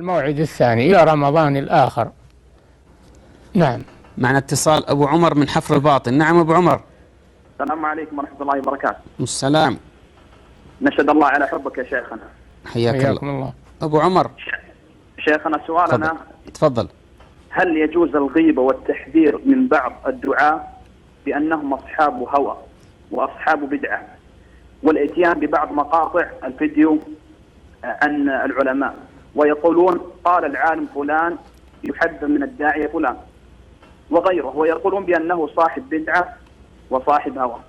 الموعد الثاني إلى رمضان الآخر. نعم. معنا اتصال أبو عمر من حفر الباطن. نعم أبو عمر. السلام عليكم ورحمة الله وبركاته. السلام. نشهد الله على حبك يا شيخنا. حياك الله. أبو عمر. شيخنا سؤالنا. تفضل. هل يجوز الغيبة والتحذير من بعض الدعاة بأنهم أصحاب هوى وأصحاب بدعة، والإتيان ببعض مقاطع الفيديو عن العلماء ويقولون قال العالم فلان يحذر من الداعية فلان وغيره، ويقولون بأنه صاحب بدعة وصاحب هوى،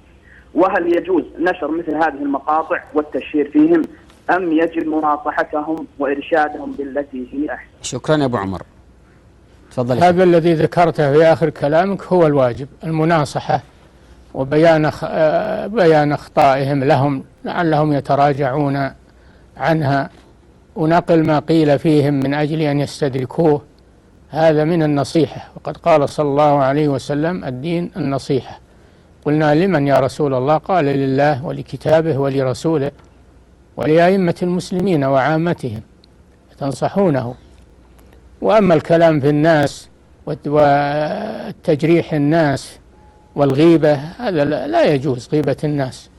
وهل يجوز نشر مثل هذه المقاطع والتشهير فيهم أم يجب مناصحتهم وإرشادهم بالتي هي أحسن؟ شكرا يا أبو عمر. تفضل. هذا الذي ذكرته في آخر كلامك هو الواجب، المناصحة وبيان بيان أخطائهم لهم لعلهم يتراجعون عنها، ونقل ما قيل فيهم من أجل أن يستدركوه. هذا من النصيحة، وقد قال صلى الله عليه وسلم الدين النصيحة. قلنا لمن يا رسول الله؟ قال لله ولكتابه ولرسوله ولأئمة المسلمين وعامتهم، تنصحونه. وأما الكلام في الناس والتجريح الناس والغيبة هذا لا يجوز، غيبة الناس،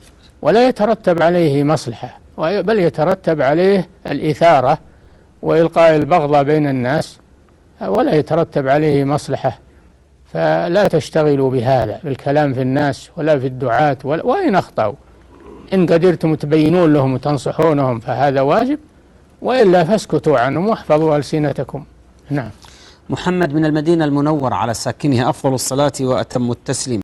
ولا يترتب عليه مصلحة، بل يترتب عليه الإثارة وإلقاء البغضة بين الناس، ولا يترتب عليه مصلحة. فلا تشتغلوا بهذا، بالكلام في الناس ولا في الدعاة، وإن أخطأوا إن قدرتم تبينون لهم وتنصحونهم فهذا واجب، وإلا فاسكتوا عنهم واحفظوا ألسنتكم. نعم. محمد من المدينة المنورة على ساكنها أفضل الصلاة وأتم التسليم.